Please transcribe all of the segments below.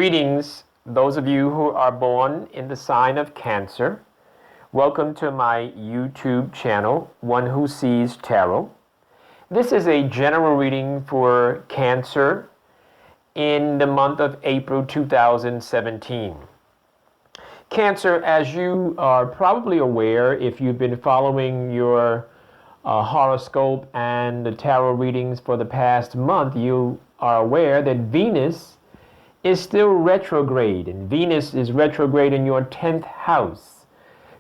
Greetings, those of you who are born in the sign of Cancer. Welcome to my YouTube channel, One Who Sees Tarot. This is a general reading for Cancer in the month of April 2017. Cancer, as you are probably aware, if you've been following your horoscope and the tarot readings for the past month, you are aware that Venus is still retrograde, and Venus is retrograde in your 10th house.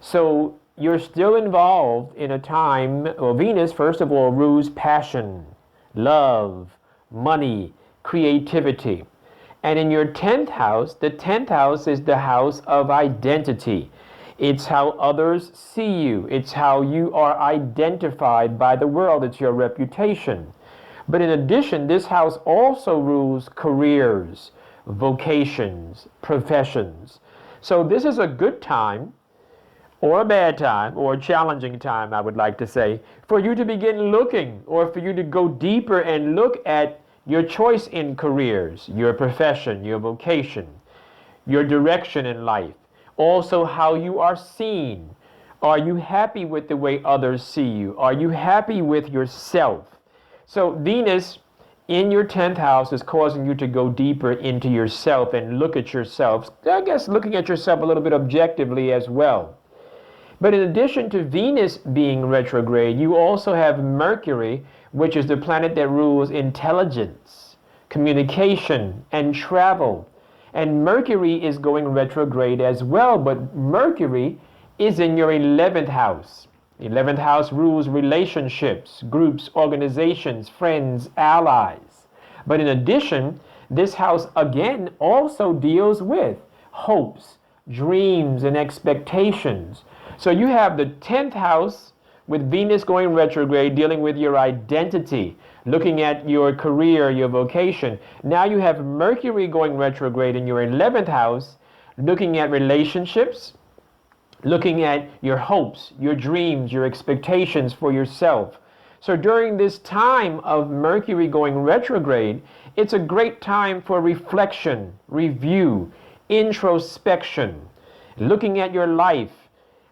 So you're still involved in a time, well, Venus, first of all, rules passion, love, money, creativity. And in your 10th house, the 10th house is the house of identity. It's how others see you. It's how you are identified by the world. It's your reputation. But in addition, this house also rules careers, vocations, professions. So this is a good time, or a bad time, or a challenging time, I would like to say, for you to begin looking, or for you to go deeper and look at your choice in careers, your profession, your vocation, your direction in life. Also how you are seen. Are you happy with the way others see you? Are you happy with yourself? So Venus in your 10th house is causing you to go deeper into yourself and look at yourself. I guess looking at yourself a little bit objectively as well. But in addition to Venus being retrograde, you also have Mercury, which is the planet that rules intelligence, communication, and travel. And Mercury is going retrograde as well, but Mercury is in your 11th house. 11th house rules relationships, groups, organizations, friends, allies. But in addition, this house again also deals with hopes, dreams, and expectations. So you have the 10th house with Venus going retrograde, dealing with your identity, looking at your career, your vocation. Now you have Mercury going retrograde in your 11th house, looking at relationships, looking at your hopes, your dreams, your expectations for yourself. So during this time of Mercury going retrograde, it's a great time for reflection, review, introspection, looking at your life.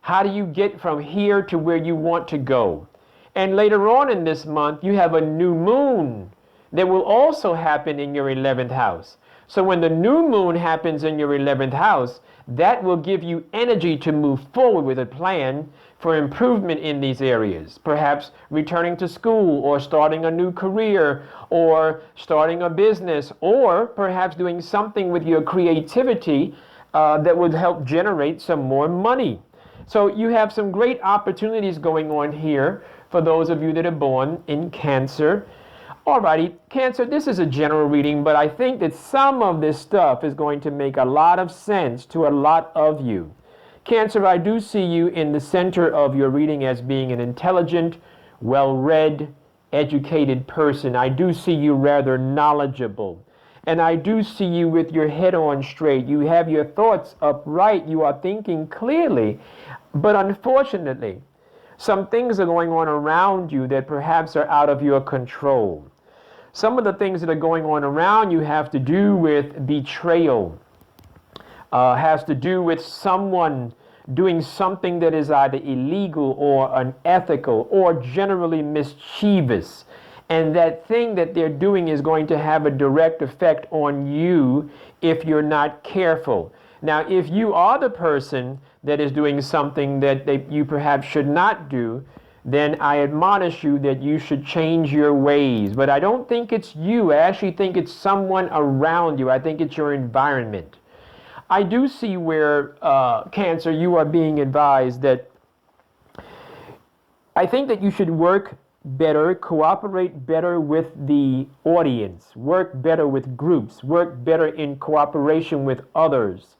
How do you get from here to where you want to go? And later on in this month, you have a new moon that will also happen in your 11th house. So when the new moon happens in your 11th house, that will give you energy to move forward with a plan for improvement in these areas. Perhaps returning to school, or starting a new career, or starting a business, or perhaps doing something with your creativity that would help generate some more money. So you have some great opportunities going on here for those of you that are born in Cancer. Alrighty, Cancer, this is a general reading, but I think that some of this stuff is going to make a lot of sense to a lot of you. Cancer, I do see you in the center of your reading as being an intelligent, well-read, educated person. I do see you rather knowledgeable. And I do see you with your head on straight. You have your thoughts upright. You are thinking clearly. But unfortunately, some things are going on around you that perhaps are out of your control. Some of the things that are going on around you have to do with betrayal, has to do with someone doing something that is either illegal or unethical or generally mischievous. And that thing that they're doing is going to have a direct effect on you if you're not careful. Now, if you are the person that is doing something that you perhaps should not do, then I admonish you that you should change your ways. But I don't think it's you. I actually think it's someone around you. I think it's your environment. I do see where, Cancer, you are being advised that I think that you should work better, cooperate better with the audience, work better with groups, work better in cooperation with others.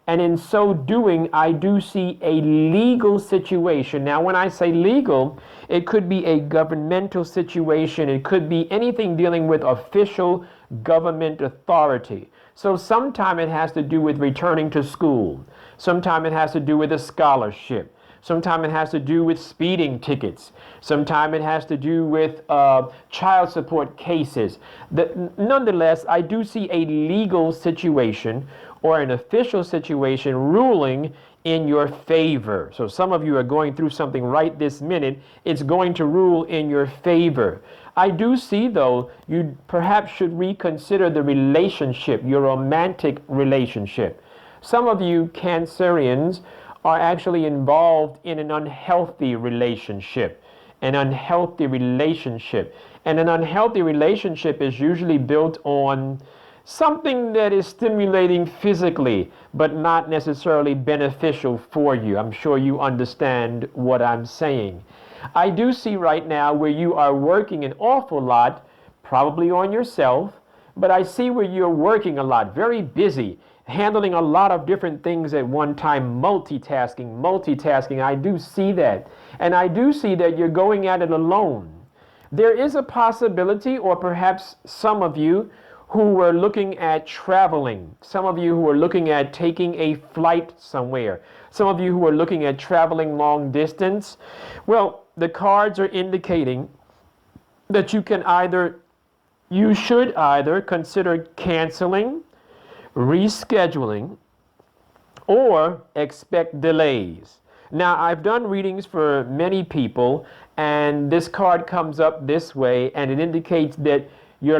And in so doing, I do see a legal situation. Now, when I say legal, it could be a governmental situation. It could be anything dealing with official government authority. So sometime it has to do with returning to school. Sometime it has to do with a scholarship. Sometimes it has to do with speeding tickets. Sometimes it has to do with child support cases. Nonetheless, I do see a legal situation or an official situation ruling in your favor. So some of you are going through something right this minute. It's going to rule in your favor. I do see, though, you perhaps should reconsider the relationship, your romantic relationship. Some of you Cancerians are actually involved in an unhealthy relationship. An unhealthy relationship. And an unhealthy relationship is usually built on something that is stimulating physically, but not necessarily beneficial for you. I'm sure you understand what I'm saying. I do see right now where you are working an awful lot, probably on yourself, but I see where you're working a lot, very busy, handling a lot of different things at one time, multitasking. I do see that. And I do see that you're going at it alone. There is a possibility, or perhaps some of you who were looking at traveling, some of you who are looking at taking a flight somewhere, some of you who are looking at traveling long distance. Well, the cards are indicating that you should either consider canceling, rescheduling, or expect delays. Now, I've done readings for many people, and this card comes up this way, and it indicates that your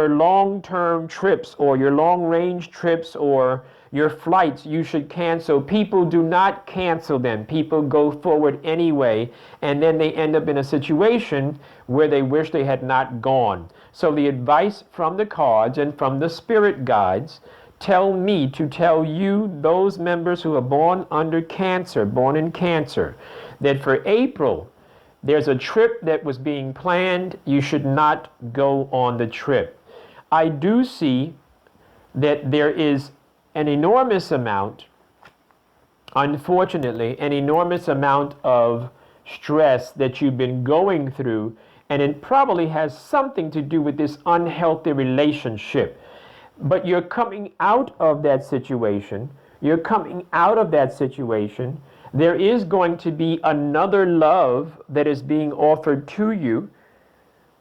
long-term trips or your long-range trips or your flights, you should cancel. People do not cancel them. People go forward anyway, and then they end up in a situation where they wish they had not gone. So the advice from the cards and from the spirit guides tell me to tell you, those members who are born in Cancer, that for April, there's a trip that was being planned. You should not go on the trip. I do see that there is an enormous amount, unfortunately, an enormous amount of stress that you've been going through, and it probably has something to do with this unhealthy relationship. But you're coming out of that situation. There is going to be another love that is being offered to you.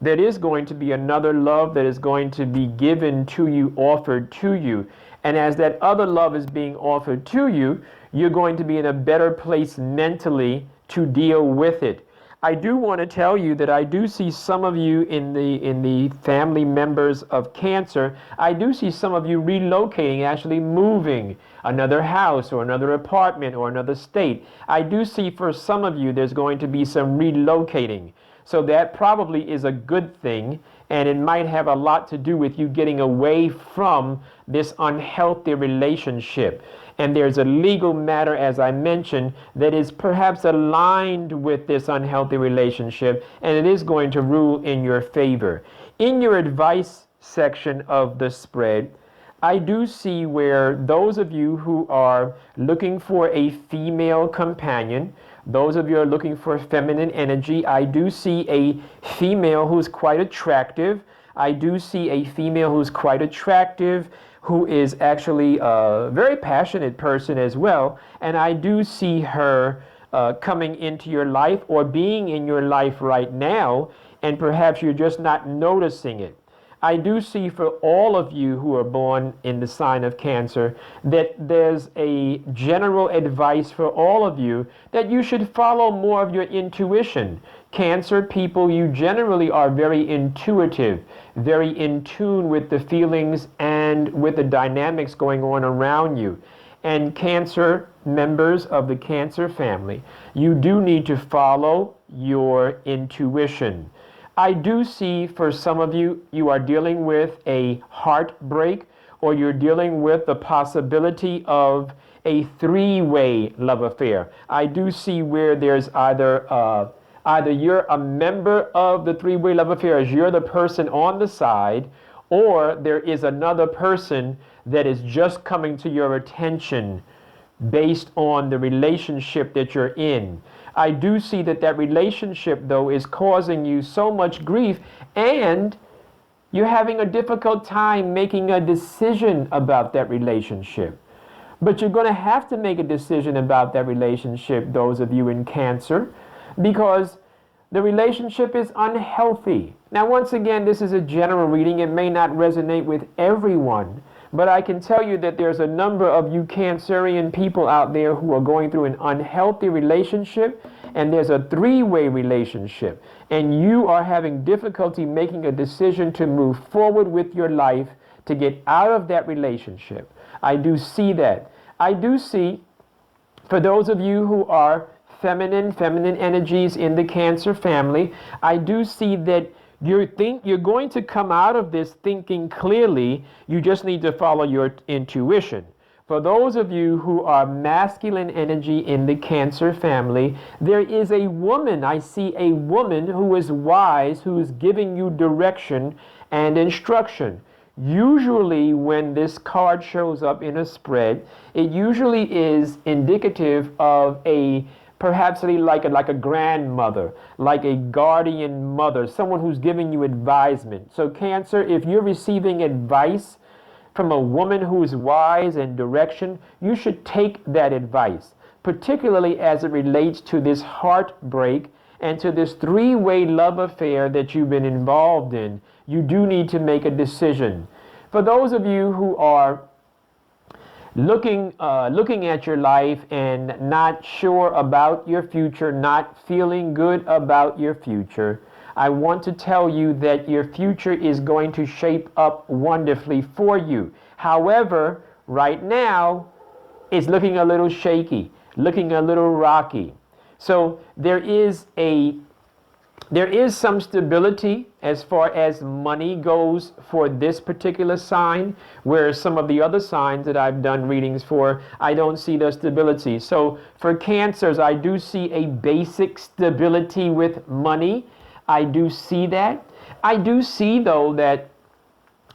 There is going to be another love that is going to be given to you, offered to you. And as that other love is being offered to you, you're going to be in a better place mentally to deal with it. I do want to tell you that I do see some of you in the family members of Cancer. I do see some of you relocating, actually moving another house or another apartment or another state. I do see for some of you there's going to be some relocating. So that probably is a good thing, and it might have a lot to do with you getting away from this unhealthy relationship. And there's a legal matter, as I mentioned, that is perhaps aligned with this unhealthy relationship, and it is going to rule in your favor. In your advice section of the spread, I do see where those of you who are looking for a female companion, those of you who are looking for feminine energy, I do see a female who's quite attractive. I do see a female who's quite attractive, who is actually a very passionate person as well. And I do see her coming into your life or being in your life right now, and perhaps you're just not noticing it. I do see for all of you who are born in the sign of Cancer that there's a general advice for all of you that you should follow more of your intuition. Cancer people, you generally are very intuitive, very in tune with the feelings and with the dynamics going on around you. And Cancer members of the Cancer family, you do need to follow your intuition. I do see for some of you, you are dealing with a heartbreak, or you're dealing with the possibility of a three-way love affair. I do see where there's either you're a member of the three-way love affair, as you're the person on the side, or there is another person that is just coming to your attention based on the relationship that you're in. I do see that that relationship, though, is causing you so much grief, and you're having a difficult time making a decision about that relationship. But you're going to have to make a decision about that relationship, those of you in Cancer, because the relationship is unhealthy. Now, once again, this is a general reading. It may not resonate with everyone, but I can tell you that there's a number of you Cancerian people out there who are going through an unhealthy relationship, and there's a three-way relationship, and you are having difficulty making a decision to move forward with your life to get out of that relationship. I do see that. I do see, for those of you who are feminine energies in the Cancer family, I do see that you're going to come out of this thinking clearly. You just need to follow your intuition. For those of you who are masculine energy in the Cancer family, there is a woman. I see a woman who is wise, who is giving you direction and instruction. Usually when this card shows up in a spread, it usually is indicative of perhaps like a grandmother, like a guardian mother, someone who's giving you advisement. So Cancer, if you're receiving advice from a woman who is wise and direction, you should take that advice, particularly as it relates to this heartbreak and to this three-way love affair that you've been involved in. You do need to make a decision. For those of you who are looking at your life and not sure about your future, not feeling good about your future, I want to tell you that your future is going to shape up wonderfully for you. However, right now, it's looking a little shaky, looking a little rocky. So there is some stability as far as money goes for this particular sign, whereas some of the other signs that I've done readings for, I don't see the stability. So for Cancers, I do see a basic stability with money. I do see that. I do see, though, that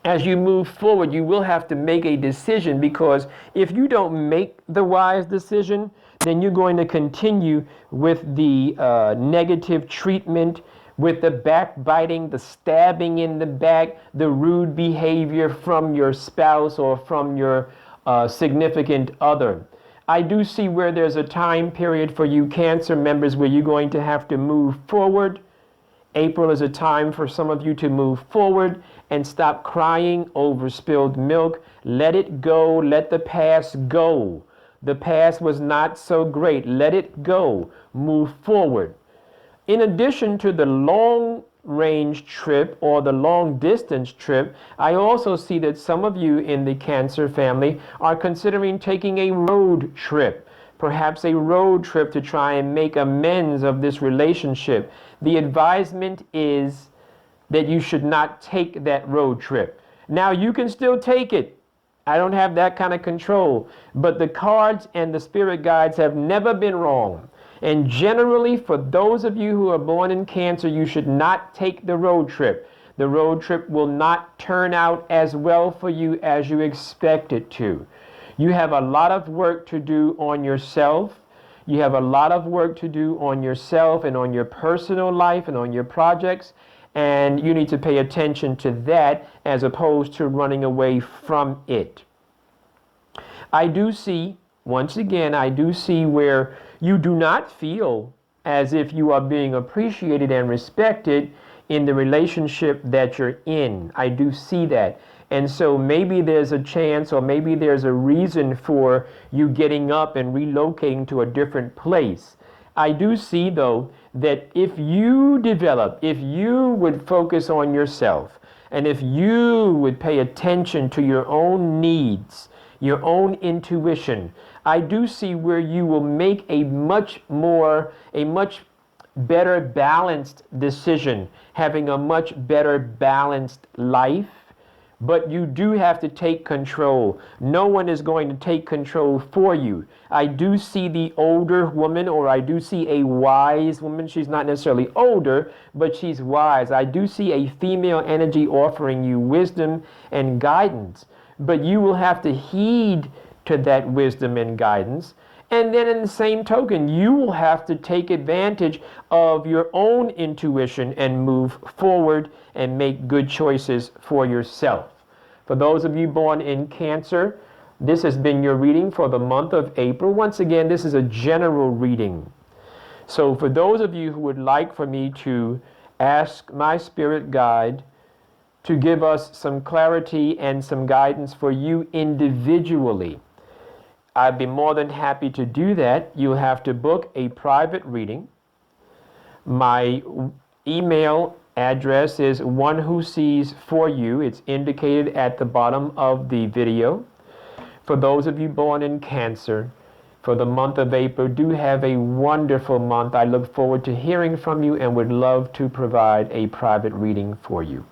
as you move forward, you will have to make a decision, because if you don't make the wise decision, then you're going to continue with the negative treatment, with the backbiting, the stabbing in the back, the rude behavior from your spouse or from your significant other. I do see where there's a time period for you Cancer members where you're going to have to move forward. April is a time for some of you to move forward and stop crying over spilled milk. Let it go. Let the past go. The past was not so great. Let it go. Move forward. In addition to the long-range trip or the long-distance trip, I also see that some of you in the Cancer family are considering taking a road trip. Perhaps a road trip to try and make amends of this relationship. The advisement is that you should not take that road trip. Now, you can still take it. I don't have that kind of control. But the cards and the spirit guides have never been wrong. And generally, for those of you who are born in Cancer, you should not take the road trip. The road trip will not turn out as well for you as you expect it to. You have a lot of work to do on yourself. You have a lot of work to do on yourself and on your personal life and on your projects. And you need to pay attention to that as opposed to running away from it. I do see, once again, I do see where you do not feel as if you are being appreciated and respected in the relationship that you're in. I do see that. And so maybe there's a chance, or maybe there's a reason for you getting up and relocating to a different place. I do see, though, that if you would focus on yourself, and if you would pay attention to your own needs, your own intuition, I do see where you will make a much better balanced decision, having a much better balanced life. But you do have to take control. No one is going to take control for you. I do see the older woman, or I do see a wise woman. She's not necessarily older, but she's wise. I do see a female energy offering you wisdom and guidance. But you will have to heed to that wisdom and guidance. And then in the same token, you will have to take advantage of your own intuition and move forward and make good choices for yourself. For those of you born in Cancer, This has been your reading for the month of April. Once again, this is a general reading. So for those of you who would like for me to ask my spirit guide to give us some clarity and some guidance for you individually, I'd be more than happy to do that. You'll have to book a private reading. My email address is onewhosees4you. It's indicated at the bottom of the video. For those of you born in Cancer, for the month of April, do have a wonderful month. I look forward to hearing from you and would love to provide a private reading for you.